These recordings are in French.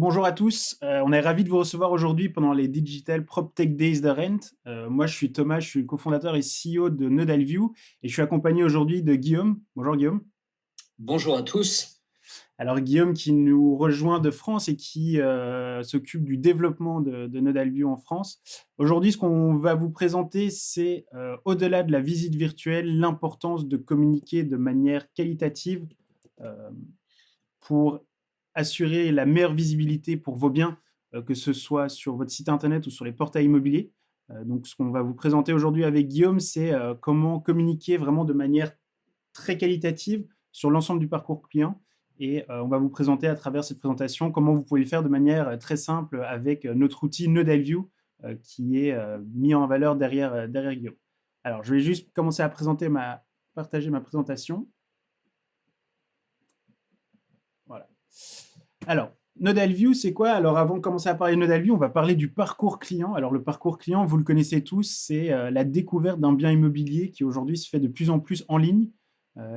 Bonjour à tous, on est ravis de vous recevoir aujourd'hui pendant les Digital PropTech Days de Rent. Moi, je suis Thomas, je suis cofondateur et CEO de Nodalview et je suis accompagné aujourd'hui de Guillaume. Bonjour Guillaume. Bonjour à tous. Alors Guillaume qui nous rejoint de France et qui s'occupe du développement de Nodalview en France. Aujourd'hui, ce qu'on va vous présenter, c'est au-delà de la visite virtuelle, l'importance de communiquer de manière qualitative euh, pour assurer la meilleure visibilité pour vos biens, que ce soit sur votre site internet ou sur les portails immobiliers. Donc, ce qu'on va vous présenter aujourd'hui avec Guillaume, c'est comment communiquer vraiment de manière très qualitative sur l'ensemble du parcours client. Et on va vous présenter à travers cette présentation comment vous pouvez le faire de manière très simple avec notre outil Nodalview qui est mis en valeur derrière Guillaume. Alors, je vais juste commencer à partager ma présentation. Voilà. Alors, Nodal View, c'est quoi? Alors, avant de commencer à parler de Nodal View, on va parler du parcours client. Alors, le parcours client, vous le connaissez tous, c'est la découverte d'un bien immobilier qui aujourd'hui se fait de plus en plus en ligne.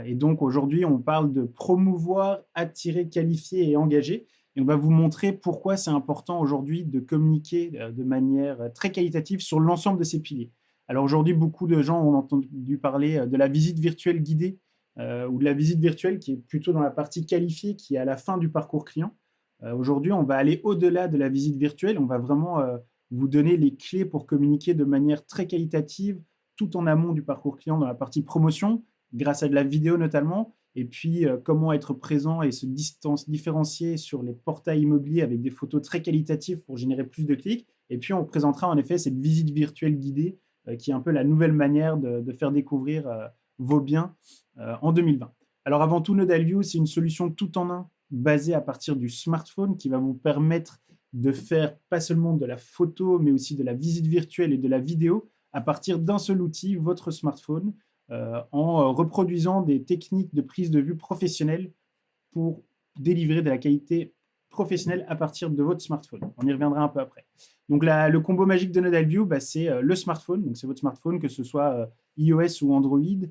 Et donc, aujourd'hui, on parle de promouvoir, attirer, qualifier et engager. Et on va vous montrer pourquoi c'est important aujourd'hui de communiquer de manière très qualitative sur l'ensemble de ces piliers. Alors, aujourd'hui, beaucoup de gens ont entendu parler de la visite virtuelle guidée ou de la visite virtuelle qui est plutôt dans la partie qualifiée, qui est à la fin du parcours client. Aujourd'hui, on va aller au-delà de la visite virtuelle. On va vraiment vous donner les clés pour communiquer de manière très qualitative, tout en amont du parcours client dans la partie promotion, grâce à de la vidéo notamment, et puis comment être présent et se différencier sur les portails immobiliers avec des photos très qualitatives pour générer plus de clics. Et puis, on présentera en effet cette visite virtuelle guidée qui est un peu la nouvelle manière de faire découvrir vos biens en 2020. Alors avant tout, Nodalview, c'est une solution tout en un basée à partir du smartphone qui va vous permettre de faire pas seulement de la photo, mais aussi de la visite virtuelle et de la vidéo à partir d'un seul outil, votre smartphone, en reproduisant des techniques de prise de vue professionnelle pour délivrer de la qualité professionnelle à partir de votre smartphone. On y reviendra un peu après. Donc le combo magique de Nodalview, c'est le smartphone. Donc c'est votre smartphone, que ce soit iOS ou Android.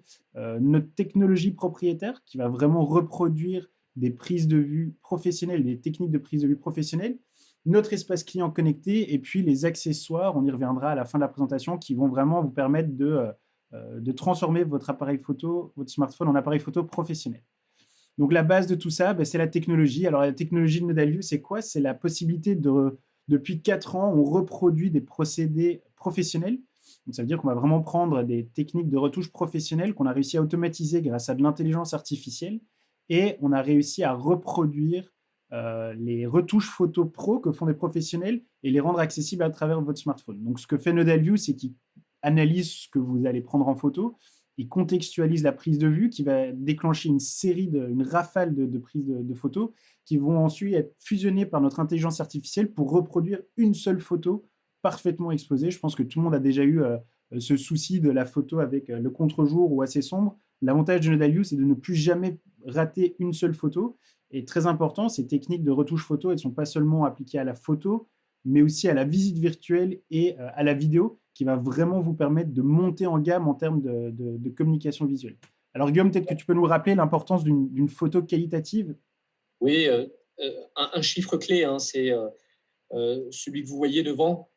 Notre technologie propriétaire qui va vraiment reproduire des prises de vue professionnelles, des techniques de prise de vue professionnelles. Notre espace client connecté et puis les accessoires, on y reviendra à la fin de la présentation, qui vont vraiment vous permettre de transformer votre appareil photo, votre smartphone en appareil photo professionnel. Donc, la base de tout ça, c'est la technologie. Alors, la technologie de Nodalview, c'est quoi? C'est la possibilité depuis 4 ans, on reproduit des procédés professionnels. Donc, ça veut dire qu'on va vraiment prendre des techniques de retouche professionnelles qu'on a réussi à automatiser grâce à de l'intelligence artificielle et on a réussi à reproduire les retouches photo pro que font des professionnels et les rendre accessibles à travers votre smartphone. Donc, ce que fait Nodalview, c'est qu'il analyse ce que vous allez prendre en photo, il contextualise la prise de vue qui va déclencher une rafale de prises de photos qui vont ensuite être fusionnées par notre intelligence artificielle pour reproduire une seule photo parfaitement exposée. Je pense que tout le monde a déjà eu ce souci de la photo avec le contre-jour ou assez sombre. L'avantage de Nodalview, c'est de ne plus jamais rater une seule photo. Et très important, ces techniques de retouche photo, elles ne sont pas seulement appliquées à la photo, mais aussi à la visite virtuelle et à la vidéo, qui va vraiment vous permettre de monter en gamme en termes de communication visuelle. Alors Guillaume, peut-être que tu peux nous rappeler l'importance d'une photo qualitative. Oui, un chiffre clé, hein, c'est celui que vous voyez devant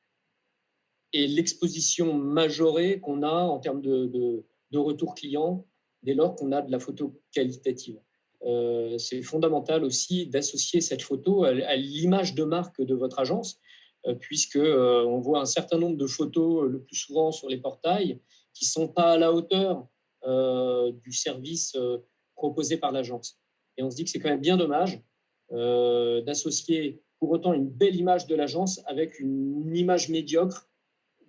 et l'exposition majorée qu'on a en termes de retour client dès lors qu'on a de la photo qualitative. C'est fondamental aussi d'associer cette photo à l'image de marque de votre agence, puisque on voit un certain nombre de photos le plus souvent sur les portails qui ne sont pas à la hauteur du service proposé par l'agence. Et on se dit que c'est quand même bien dommage d'associer pour autant une belle image de l'agence avec une image médiocre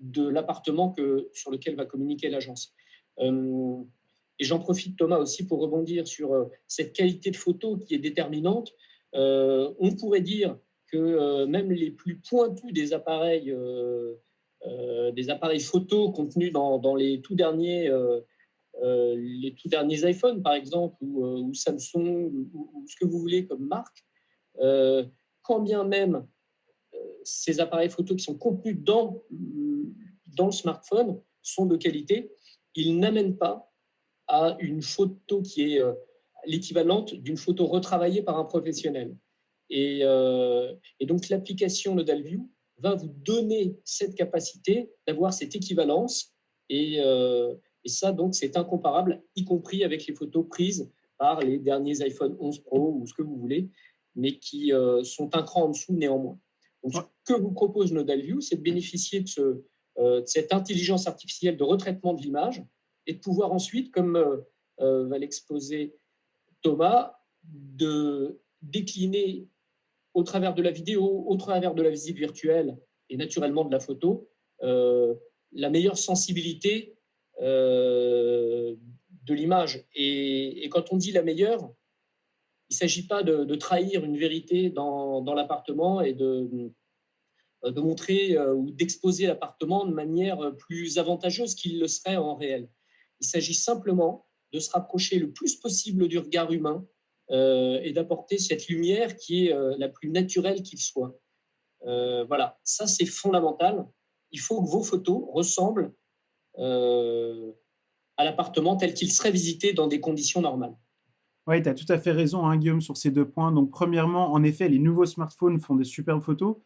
de l'appartement sur lequel va communiquer l'agence. Et j'en profite, Thomas, aussi pour rebondir sur cette qualité de photo qui est déterminante. On pourrait dire que même les plus pointus des appareils photo contenus dans les tout derniers iPhones, par exemple, ou Samsung, ou ce que vous voulez comme marque, quand bien même ces appareils photo qui sont contenus dans le smartphone sont de qualité, ils n'amènent pas à une photo qui est l'équivalente d'une photo retravaillée par un professionnel. Et donc, l'application NodalView va vous donner cette capacité d'avoir cette équivalence. Et ça, donc, c'est incomparable, y compris avec les photos prises par les derniers iPhone 11 Pro ou ce que vous voulez, mais qui sont un cran en dessous néanmoins. Donc, ce Ouais. que vous propose NodalView, c'est de bénéficier de cette intelligence artificielle de retraitement de l'image et de pouvoir ensuite, comme va l'exposer Thomas, de décliner au travers de la vidéo, au travers de la visite virtuelle et naturellement de la photo, la meilleure sensibilité de l'image. Et quand on dit la meilleure, il ne s'agit pas de trahir une vérité dans l'appartement et de montrer ou d'exposer l'appartement de manière plus avantageuse qu'il le serait en réel. Il s'agit simplement de se rapprocher le plus possible du regard humain et d'apporter cette lumière qui est la plus naturelle qu'il soit. Voilà, ça c'est fondamental. Il faut que vos photos ressemblent à l'appartement tel qu'il serait visité dans des conditions normales. Oui, tu as tout à fait raison, hein, Guillaume, sur ces 2 points. Donc, premièrement, en effet, les nouveaux smartphones font de superbes photos.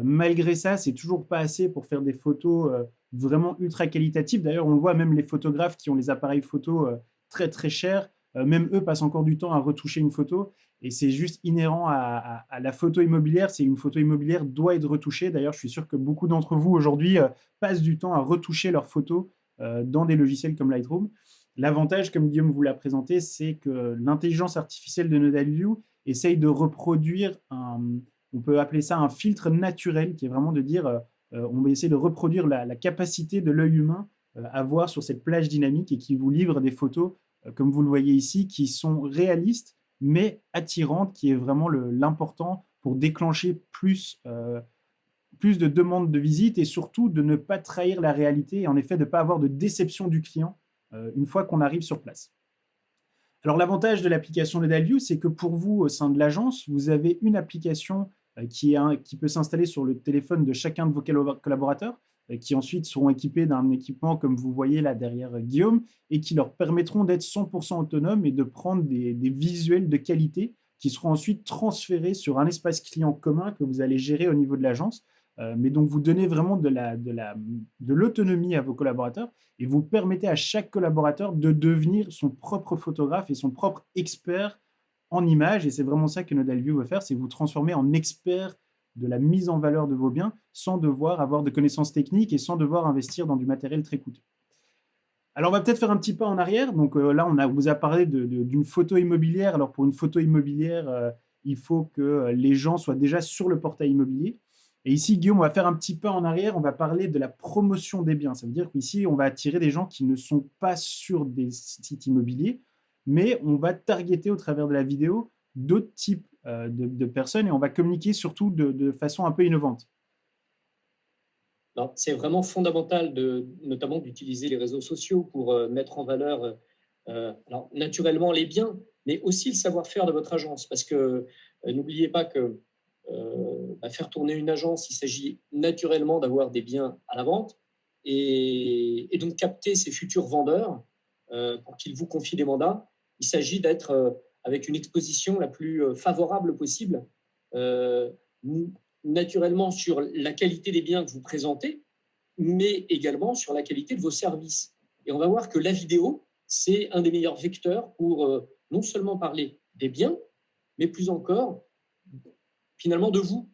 Malgré ça, c'est toujours pas assez pour faire des photos vraiment ultra qualitatives. D'ailleurs, on le voit, même les photographes qui ont les appareils photo très très chers, même eux passent encore du temps à retoucher une photo. Et c'est juste inhérent à la photo immobilière. C'est une photo immobilière doit être retouchée. D'ailleurs, je suis sûr que beaucoup d'entre vous aujourd'hui passent du temps à retoucher leurs photos dans des logiciels comme Lightroom. L'avantage, comme Guillaume vous l'a présenté, c'est que l'intelligence artificielle de NodalView essaye de reproduire on peut appeler ça un filtre naturel, qui est vraiment de dire, on va essayer de reproduire la capacité de l'œil humain à voir sur cette plage dynamique et qui vous livre des photos, comme vous le voyez ici, qui sont réalistes, mais attirantes, qui est vraiment l'important pour déclencher plus de demandes de visite et surtout de ne pas trahir la réalité et en effet de ne pas avoir de déception du client une fois qu'on arrive sur place. Alors l'avantage de l'application NodalView, c'est que pour vous, au sein de l'agence, vous avez une application qui peut s'installer sur le téléphone de chacun de vos collaborateurs, qui ensuite seront équipés d'un équipement comme vous voyez là derrière Guillaume, et qui leur permettront d'être 100% autonomes et de prendre des visuels de qualité qui seront ensuite transférés sur un espace client commun que vous allez gérer au niveau de l'agence. Mais donc vous donnez vraiment de l'autonomie à vos collaborateurs et vous permettez à chaque collaborateur de devenir son propre photographe et son propre expert en images. Et c'est vraiment ça que NodalView veut faire, c'est vous transformer en expert de la mise en valeur de vos biens sans devoir avoir de connaissances techniques et sans devoir investir dans du matériel très coûteux. Alors, on va peut-être faire un petit pas en arrière. Donc là, on vous a parlé d'une photo immobilière. Alors, pour une photo immobilière, il faut que les gens soient déjà sur le portail immobilier. Et ici, Guillaume, on va faire un petit pas en arrière. On va parler de la promotion des biens. Ça veut dire qu'ici, on va attirer des gens qui ne sont pas sur des sites immobiliers, mais on va targeter au travers de la vidéo d'autres types de personnes et on va communiquer surtout de façon un peu innovante. C'est vraiment fondamental, notamment d'utiliser les réseaux sociaux pour mettre en valeur alors, naturellement les biens, mais aussi le savoir-faire de votre agence. Parce que n'oubliez pas que faire tourner une agence, il s'agit naturellement d'avoir des biens à la vente et donc capter ces futurs vendeurs pour qu'ils vous confient des mandats. Il s'agit d'être avec une exposition la plus favorable possible. Euh, Naturellement sur la qualité des biens que vous présentez, mais également sur la qualité de vos services. Et on va voir que la vidéo, c'est un des meilleurs vecteurs pour non seulement parler des biens, mais plus encore, finalement, de vous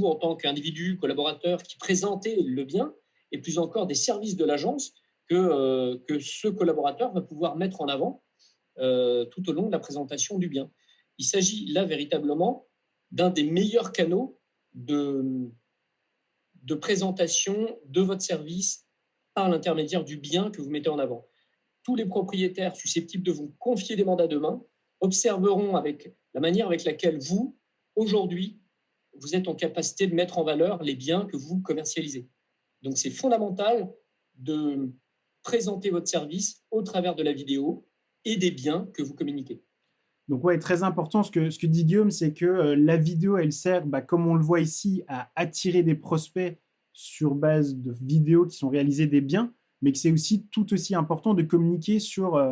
en tant qu'individu, collaborateur qui présentez le bien, et plus encore des services de l'agence que ce collaborateur va pouvoir mettre en avant tout au long de la présentation du bien. Il s'agit là véritablement d'un des meilleurs canaux de présentation de votre service par l'intermédiaire du bien que vous mettez en avant. Tous les propriétaires susceptibles de vous confier des mandats demain observeront avec la manière avec laquelle vous, aujourd'hui, vous êtes en capacité de mettre en valeur les biens que vous commercialisez. Donc, c'est fondamental de présenter votre service au travers de la vidéo et des biens que vous communiquez. Donc, ouais, très important, ce que dit Guillaume, c'est que la vidéo, elle sert, comme on le voit ici, à attirer des prospects sur base de vidéos qui sont réalisées des biens, mais que c'est aussi tout aussi important de communiquer sur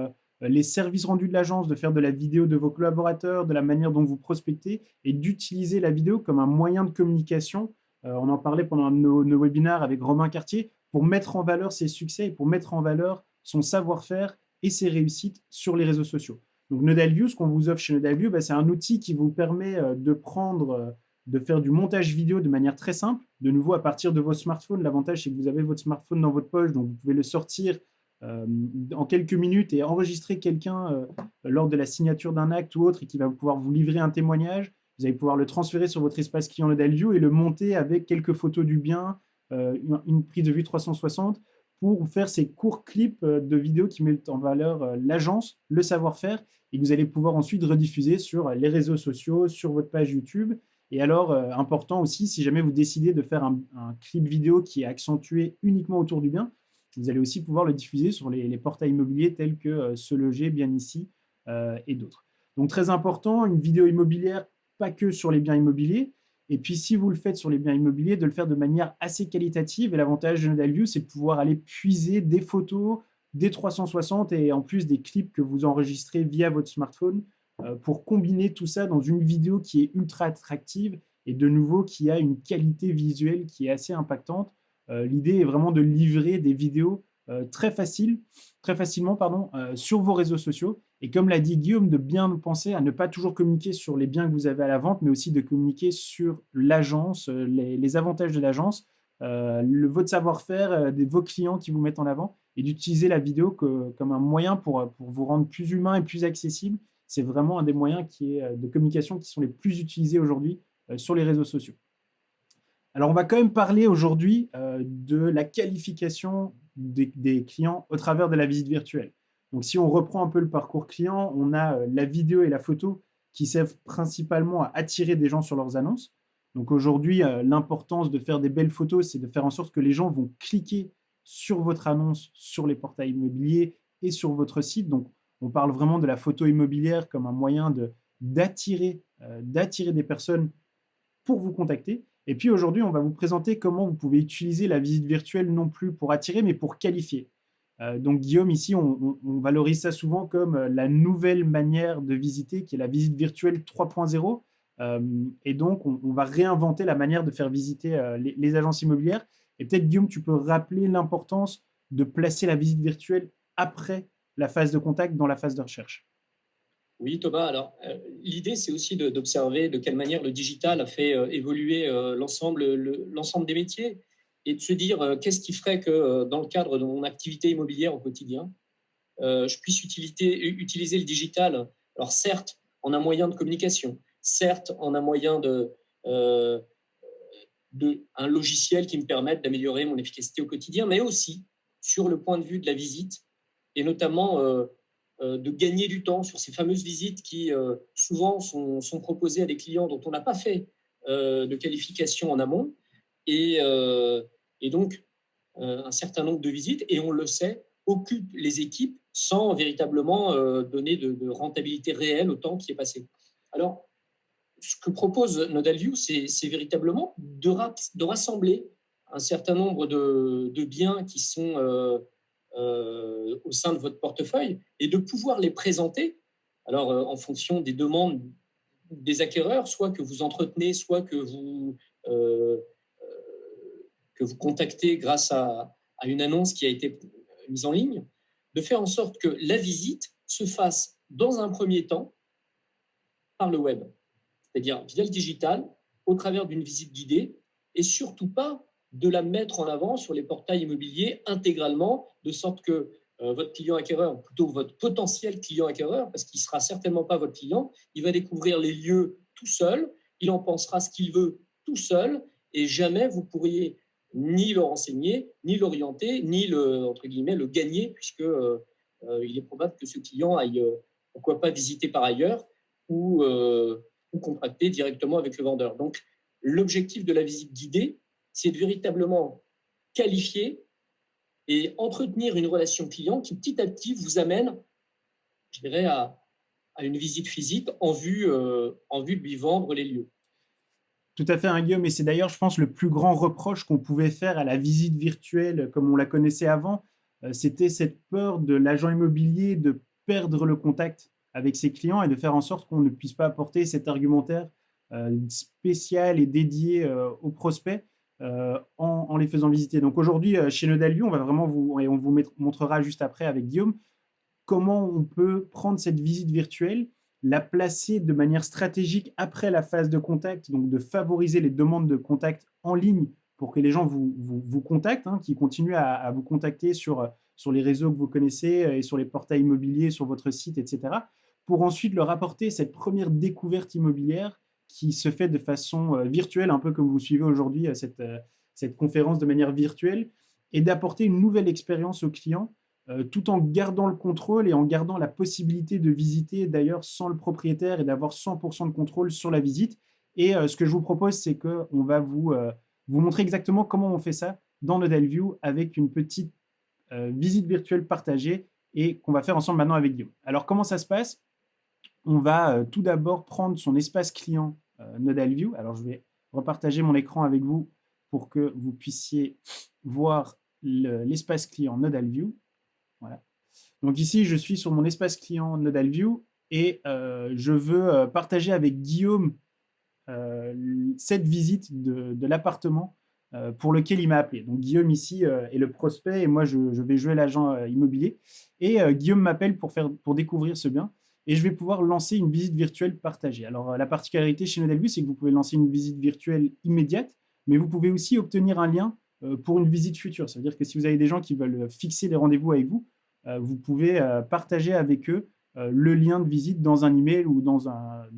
les services rendus de l'agence, de faire de la vidéo de vos collaborateurs, de la manière dont vous prospectez et d'utiliser la vidéo comme un moyen de communication. On en parlait pendant nos webinaires avec Romain Cartier pour mettre en valeur ses succès et pour mettre en valeur son savoir-faire et ses réussites sur les réseaux sociaux. Donc Nodalview, ce qu'on vous offre chez Nodalview, c'est un outil qui vous permet de faire du montage vidéo de manière très simple. De nouveau, à partir de vos smartphones, l'avantage, c'est que vous avez votre smartphone dans votre poche, donc vous pouvez le sortir en quelques minutes et enregistrer quelqu'un lors de la signature d'un acte ou autre et qui va pouvoir vous livrer un témoignage. Vous allez pouvoir le transférer sur votre espace client Nodalview et le monter avec quelques photos du bien, une prise de vue 360 pour faire ces courts clips de vidéos qui mettent en valeur l'agence, le savoir-faire et que vous allez pouvoir ensuite rediffuser sur les réseaux sociaux, sur votre page YouTube. Et alors, important aussi, si jamais vous décidez de faire un clip vidéo qui est accentué uniquement autour du bien, vous allez aussi pouvoir le diffuser sur les portails immobiliers tels que Se Loger, Bien Ici et d'autres. Donc, très important, une vidéo immobilière, pas que sur les biens immobiliers. Et puis, si vous le faites sur les biens immobiliers, de le faire de manière assez qualitative. Et l'avantage de Nodalview, c'est de pouvoir aller puiser des photos, des 360 et en plus des clips que vous enregistrez via votre smartphone pour combiner tout ça dans une vidéo qui est ultra attractive et de nouveau qui a une qualité visuelle qui est assez impactante. L'idée est vraiment de livrer des vidéos très facilement sur vos réseaux sociaux. Et comme l'a dit Guillaume, de bien penser à ne pas toujours communiquer sur les biens que vous avez à la vente, mais aussi de communiquer sur l'agence, les avantages de l'agence, votre savoir-faire, vos clients qui vous mettent en avant, et d'utiliser la vidéo comme un moyen pour vous rendre plus humain et plus accessible. C'est vraiment un des moyens de communication qui sont les plus utilisés aujourd'hui sur les réseaux sociaux. Alors, on va quand même parler aujourd'hui de la qualification des clients au travers de la visite virtuelle. Donc, si on reprend un peu le parcours client, on a la vidéo et la photo qui servent principalement à attirer des gens sur leurs annonces. Donc, aujourd'hui, l'importance de faire des belles photos, c'est de faire en sorte que les gens vont cliquer sur votre annonce, sur les portails immobiliers et sur votre site. Donc, on parle vraiment de la photo immobilière comme un moyen d'attirer des personnes pour vous contacter. Et puis aujourd'hui, on va vous présenter comment vous pouvez utiliser la visite virtuelle non plus pour attirer, mais pour qualifier. Donc Guillaume, ici, on valorise ça souvent comme la nouvelle manière de visiter, qui est la visite virtuelle 3.0. Et donc, on va réinventer la manière de faire visiter les agences immobilières. Et peut-être, Guillaume, tu peux rappeler l'importance de placer la visite virtuelle après la phase de contact dans la phase de recherche. Oui, Thomas. Alors, l'idée, c'est aussi d'observer de quelle manière le digital a fait évoluer l'ensemble des métiers et de se dire qu'est-ce qui ferait que dans le cadre de mon activité immobilière au quotidien, je puisse utiliser le digital. Alors, certes, en un moyen de communication, certes, en un moyen un logiciel qui me permette d'améliorer mon efficacité au quotidien, mais aussi sur le point de vue de la visite et notamment de gagner du temps sur ces fameuses visites qui souvent sont proposées à des clients dont on n'a pas fait de qualification en amont et donc un certain nombre de visites, et on le sait, occupent les équipes sans véritablement donner de rentabilité réelle au temps qui est passé. Alors, ce que propose Nodalview, c'est véritablement de rassembler un certain nombre de biens qui sont au sein de votre portefeuille et de pouvoir les présenter, alors en fonction des demandes des acquéreurs, soit que vous entretenez, soit euh, que vous contactez grâce à une annonce qui a été mise en ligne, de faire en sorte que la visite se fasse dans un premier temps par le web, c'est-à-dire via le digital, au travers d'une visite guidée, et surtout pas de la mettre en avant sur les portails immobiliers intégralement, de sorte que votre client acquéreur, ou plutôt votre potentiel client acquéreur, parce qu'il ne sera certainement pas votre client, il va découvrir les lieux tout seul, il en pensera ce qu'il veut tout seul, et jamais vous pourriez ni le renseigner, ni l'orienter, ni entre guillemets, le gagner, puisque il est probable que ce client aille, pourquoi pas, visiter par ailleurs ou contracter directement avec le vendeur. Donc, l'objectif de la visite guidée, c'est de véritablement qualifier et entretenir une relation client qui, petit à petit, vous amène, je dirais, à une visite physique en vue de lui vendre les lieux. Tout à fait, hein, Guillaume, et c'est d'ailleurs, je pense, le plus grand reproche qu'on pouvait faire à la visite virtuelle comme on la connaissait avant, c'était cette peur de l'agent immobilier de perdre le contact avec ses clients et de faire en sorte qu'on ne puisse pas apporter cet argumentaire spécial et dédié aux prospects en les faisant visiter. Donc aujourd'hui, chez Nodalview, on va vraiment et on vous montrera juste après avec Guillaume, comment on peut prendre cette visite virtuelle, la placer de manière stratégique après la phase de contact, donc de favoriser les demandes de contact en ligne pour que les gens vous contactent, hein, qui continuent à vous contacter sur les réseaux que vous connaissez et sur les portails immobiliers, sur votre site, etc., pour ensuite leur apporter cette première découverte immobilière qui se fait de façon virtuelle, un peu comme vous suivez aujourd'hui cette conférence de manière virtuelle, et d'apporter une nouvelle expérience aux clients tout en gardant le contrôle et en gardant la possibilité de visiter d'ailleurs sans le propriétaire et d'avoir 100% de contrôle sur la visite. Et ce que je vous propose, c'est qu'on va vous montrer exactement comment on fait ça dans Nodalview avec une petite visite virtuelle partagée et qu'on va faire ensemble maintenant avec Guillaume. Alors, comment ça se passe? On va tout d'abord prendre son espace client Nodalview. Alors, je vais repartager mon écran avec vous pour que vous puissiez voir l'espace client Nodalview. Voilà. Donc ici, je suis sur mon espace client Nodalview et je veux partager avec Guillaume cette visite de l'appartement pour lequel il m'a appelé. Donc Guillaume ici est le prospect et moi je vais jouer l'agent immobilier. Et Guillaume m'appelle pour découvrir ce bien et je vais pouvoir lancer une visite virtuelle partagée. Alors la particularité chez Nodalview, c'est que vous pouvez lancer une visite virtuelle immédiate, mais vous pouvez aussi obtenir un lien pour une visite future. Ça veut dire que si vous avez des gens qui veulent fixer des rendez-vous avec vous, vous pouvez partager avec eux le lien de visite dans un email ou dans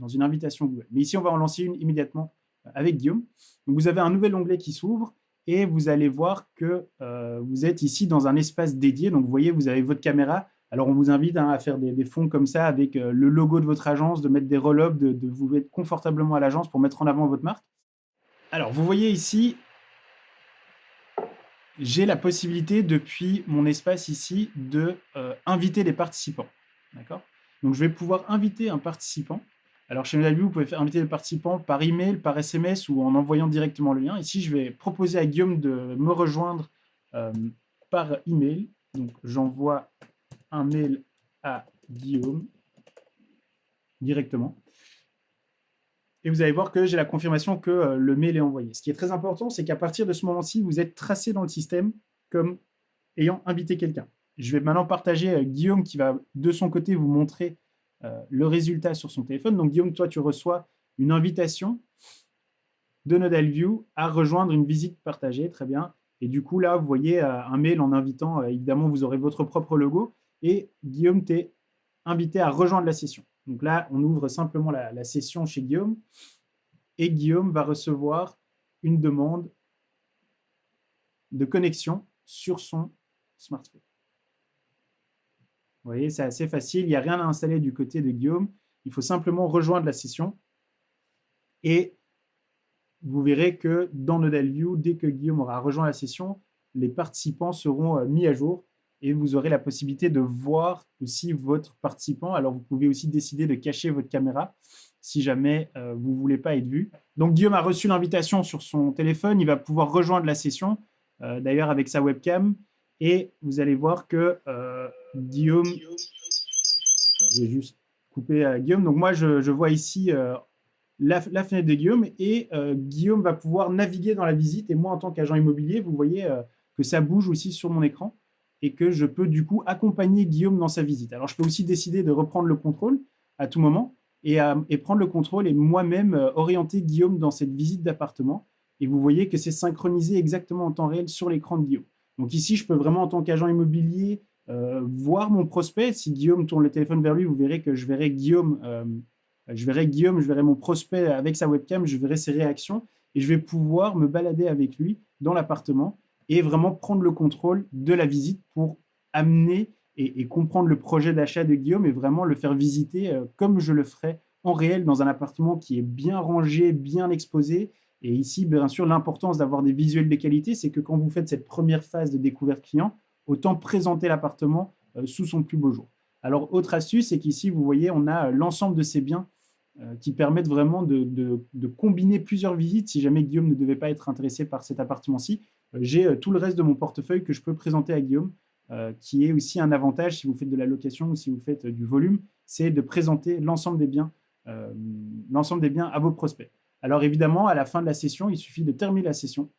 une invitation Google. Mais ici, on va en lancer une immédiatement avec Guillaume. Donc, vous avez un nouvel onglet qui s'ouvre et vous allez voir que vous êtes ici dans un espace dédié. Donc, vous voyez, vous avez votre caméra. Alors, on vous invite à faire des fonds comme ça avec le logo de votre agence, de mettre des roll-ups, de vous mettre confortablement à l'agence pour mettre en avant votre marque. Alors, vous voyez ici, j'ai la possibilité, depuis mon espace ici, de inviter des participants. D'accord? Donc, je vais pouvoir inviter un participant. Alors, chez Nodalview, vous pouvez inviter des participants par email, par SMS ou en envoyant directement le lien. Ici, je vais proposer à Guillaume de me rejoindre par email. Donc, j'envoie un mail à Guillaume directement. Et vous allez voir que j'ai la confirmation que le mail est envoyé. Ce qui est très important, c'est qu'à partir de ce moment-ci, vous êtes tracé dans le système comme ayant invité quelqu'un. Je vais maintenant partager Guillaume qui va de son côté vous montrer le résultat sur son téléphone. Donc Guillaume, toi, tu reçois une invitation de Nodalview à rejoindre une visite partagée. Très bien. Et du coup, là, vous voyez un mail en invitant, évidemment, vous aurez votre propre logo. Et Guillaume, t'es invité à rejoindre la session. Donc là, on ouvre simplement la session chez Guillaume et Guillaume va recevoir une demande de connexion sur son smartphone. Vous voyez, c'est assez facile. Il n'y a rien à installer du côté de Guillaume. Il faut simplement rejoindre la session et vous verrez que dans Nodalview, dès que Guillaume aura rejoint la session, les participants seront mis à jour et vous aurez la possibilité de voir aussi votre participant. Alors, vous pouvez aussi décider de cacher votre caméra si jamais vous ne voulez pas être vu. Donc, Guillaume a reçu l'invitation sur son téléphone. Il va pouvoir rejoindre la session, d'ailleurs avec sa webcam. Et vous allez voir que Guillaume… Je vais juste couper Guillaume. Donc, moi, je vois ici la fenêtre de Guillaume et Guillaume va pouvoir naviguer dans la visite. Et moi, en tant qu'agent immobilier, vous voyez que ça bouge aussi sur mon écran et que je peux du coup accompagner Guillaume dans sa visite. Alors, je peux aussi décider de reprendre le contrôle à tout moment et prendre le contrôle et moi-même orienter Guillaume dans cette visite d'appartement. Et vous voyez que c'est synchronisé exactement en temps réel sur l'écran de Guillaume. Donc ici, je peux vraiment, en tant qu'agent immobilier, voir mon prospect. Si Guillaume tourne le téléphone vers lui, vous verrez que je verrai Guillaume, je verrai mon prospect avec sa webcam, je verrai ses réactions et je vais pouvoir me balader avec lui dans l'appartement et vraiment prendre le contrôle de la visite pour amener et comprendre le projet d'achat de Guillaume et vraiment le faire visiter comme je le ferais en réel dans un appartement qui est bien rangé, bien exposé. Et ici, bien sûr, l'importance d'avoir des visuels de qualité, c'est que quand vous faites cette première phase de découverte client, autant présenter l'appartement sous son plus beau jour. Alors, autre astuce, c'est qu'ici, vous voyez, on a l'ensemble de ces biens qui permettent vraiment de combiner plusieurs visites. Si jamais Guillaume ne devait pas être intéressé par cet appartement-ci, j'ai tout le reste de mon portefeuille que je peux présenter à Guillaume qui est aussi un avantage si vous faites de la location ou si vous faites du volume, c'est de présenter euh, l'ensemble des biens à vos prospects. Alors évidemment, à la fin de la session, il suffit de terminer la session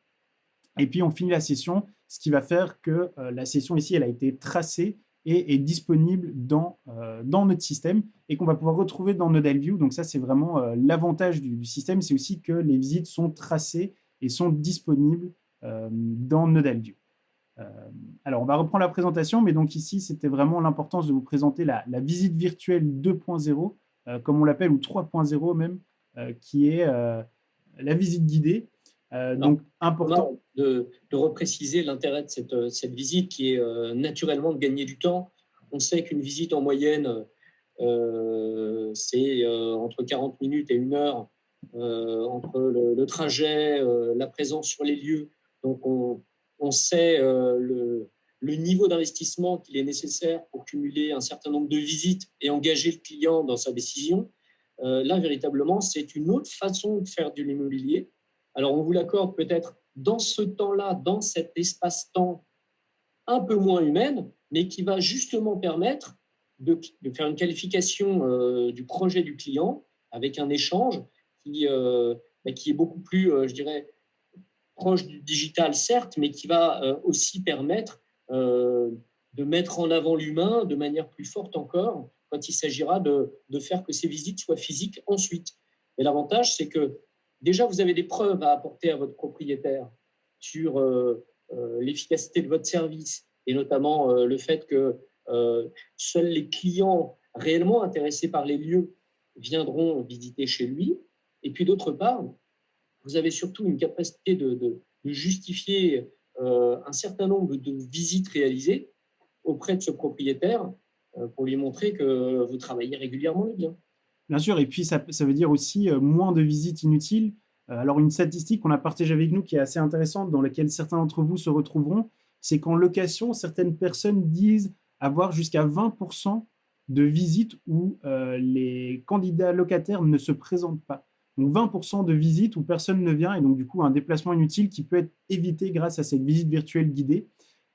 et puis on finit la session, ce qui va faire que la session ici, elle a été tracée et est disponible dans notre système et qu'on va pouvoir retrouver dans NodalView. Donc ça, c'est vraiment l'avantage du système, c'est aussi que les visites sont tracées et sont disponibles dans NodalView. Euh, alors, on va reprendre la présentation, mais donc ici, c'était vraiment l'importance de vous présenter la visite virtuelle 2.0, comme on l'appelle, ou 3.0 même, qui est la visite guidée. Alors, Donc, important. de repréciser l'intérêt de cette visite qui est naturellement de gagner du temps. On sait qu'une visite en moyenne, c'est entre 40 minutes et 1 heure entre le trajet, la présence sur les lieux. Donc, on sait le niveau d'investissement qu'il est nécessaire pour cumuler un certain nombre de visites et engager le client dans sa décision. Là, véritablement, c'est une autre façon de faire de l'immobilier. Alors, on vous l'accorde peut-être dans ce temps-là, dans cet espace-temps un peu moins humaine, mais qui va justement permettre de faire une qualification du projet du client avec un échange qui est beaucoup plus, je dirais, proche du digital, certes, mais qui va aussi permettre de mettre en avant l'humain de manière plus forte encore quand il s'agira de faire que ces visites soient physiques ensuite. Et l'avantage, c'est que déjà, vous avez des preuves à apporter à votre propriétaire sur l'efficacité de votre service et notamment le fait que seuls les clients réellement intéressés par les lieux viendront visiter chez lui. Et puis d'autre part, vous avez surtout une capacité de justifier un certain nombre de visites réalisées auprès de ce propriétaire pour lui montrer que vous travaillez régulièrement le bien. Bien sûr, et puis ça veut dire aussi moins de visites inutiles. Alors, une statistique qu'on a partagée avec nous qui est assez intéressante, dans laquelle certains d'entre vous se retrouveront, c'est qu'en location, certaines personnes disent avoir jusqu'à 20% de visites où les candidats locataires ne se présentent pas. Donc 20% de visites où personne ne vient et donc du coup un déplacement inutile qui peut être évité grâce à cette visite virtuelle guidée.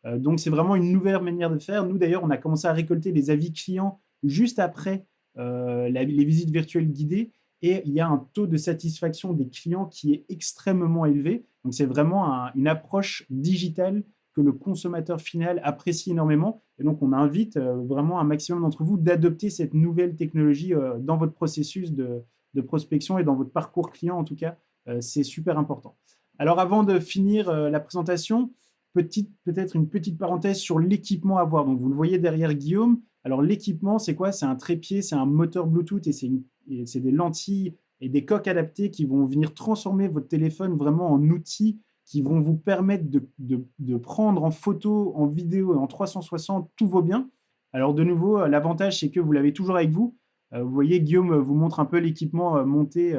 Donc c'est vraiment une nouvelle manière de faire. Nous d'ailleurs, on a commencé à récolter des avis clients juste après les visites virtuelles guidées et il y a un taux de satisfaction des clients qui est extrêmement élevé. Donc c'est vraiment une approche digitale que le consommateur final apprécie énormément. Et donc on invite vraiment un maximum d'entre vous d'adopter cette nouvelle technologie dans votre processus de prospection et dans votre parcours client en tout cas. C'est super important. Alors avant de finir la présentation, peut-être une petite parenthèse sur l'équipement à voir. Donc vous le voyez derrière Guillaume. Alors l'équipement, c'est quoi? C'est un trépied, c'est un moteur Bluetooth et c'est des lentilles et des coques adaptées qui vont venir transformer votre téléphone vraiment en outil qui vont vous permettre de prendre en photo, en vidéo et en 360 tous vos biens. Alors de nouveau, l'avantage, c'est que vous l'avez toujours avec vous. Vous voyez, Guillaume vous montre un peu l'équipement monté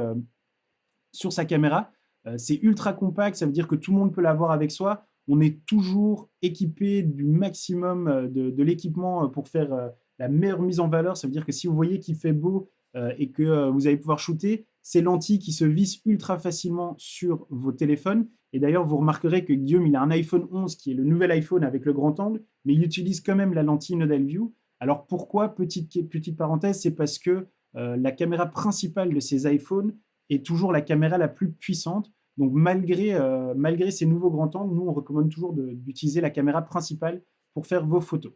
sur sa caméra. C'est ultra compact, ça veut dire que tout le monde peut l'avoir avec soi. On est toujours équipé du maximum de l'équipement pour faire la meilleure mise en valeur. Ça veut dire que si vous voyez qu'il fait beau et que vous allez pouvoir shooter, ces lentilles qui se vissent ultra facilement sur vos téléphones. Et d'ailleurs, vous remarquerez que Guillaume, il a un iPhone 11 qui est le nouvel iPhone avec le grand angle, mais il utilise quand même la lentille Nodal View. Alors pourquoi, petite parenthèse, c'est parce que la caméra principale de ces iPhones est toujours la caméra la plus puissante. Donc, malgré ces nouveaux grands angles, nous, on recommande toujours d'utiliser la caméra principale pour faire vos photos.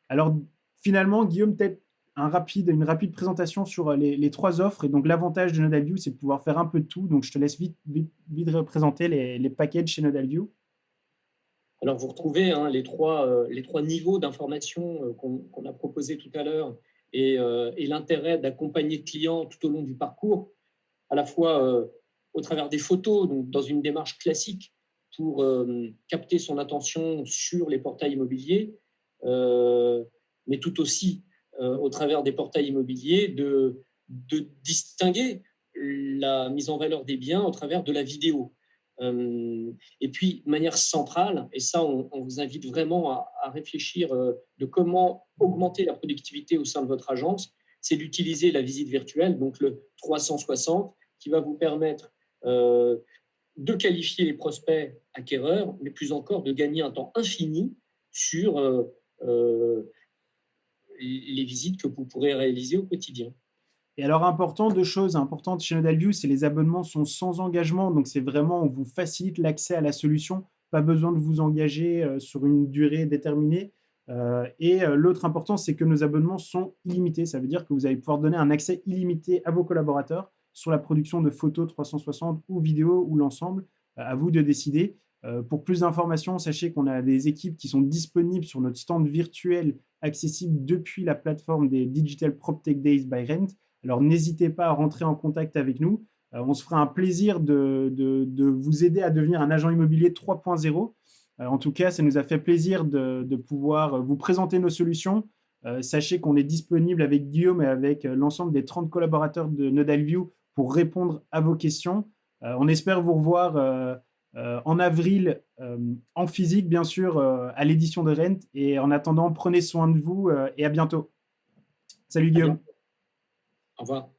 Alors, finalement, Guillaume, peut-être une rapide présentation sur les trois offres. Et donc, l'avantage de NodalView, c'est de pouvoir faire un peu de tout. Donc, je te laisse vite représenter les packages chez NodalView. Alors, vous retrouvez les trois niveaux d'information qu'on a proposés tout à l'heure et l'intérêt d'accompagner le client tout au long du parcours, à la fois au travers des photos, donc dans une démarche classique pour capter son attention sur les portails immobiliers, mais tout aussi au travers des portails immobiliers de distinguer la mise en valeur des biens au travers de la vidéo. Et puis, de manière centrale, et ça, on vous invite vraiment à réfléchir de comment augmenter la productivité au sein de votre agence, c'est d'utiliser la visite virtuelle, donc le 360, qui va vous permettre de qualifier les prospects acquéreurs, mais plus encore de gagner un temps infini sur euh, les visites que vous pourrez réaliser au quotidien. Et alors, important, deux choses importantes chez Nodalview, c'est les abonnements sont sans engagement. Donc, c'est vraiment, on vous facilite l'accès à la solution. Pas besoin de vous engager sur une durée déterminée. L'autre important, c'est que nos abonnements sont illimités. Ça veut dire que vous allez pouvoir donner un accès illimité à vos collaborateurs sur la production de photos 360 ou vidéos ou l'ensemble. À vous de décider. Pour plus d'informations, sachez qu'on a des équipes qui sont disponibles sur notre stand virtuel accessible depuis la plateforme des Digital PropTech Days by Rent. Alors, n'hésitez pas à rentrer en contact avec nous. On se fera un plaisir de vous aider à devenir un agent immobilier 3.0. En tout cas, ça nous a fait plaisir de pouvoir vous présenter nos solutions. Sachez qu'on est disponible avec Guillaume et avec l'ensemble des 30 collaborateurs de Nodalview pour répondre à vos questions. On espère vous revoir en avril en physique, bien sûr, à l'édition de Rent. Et en attendant, prenez soin de vous et à bientôt. Salut À Guillaume. bientôt. Au revoir.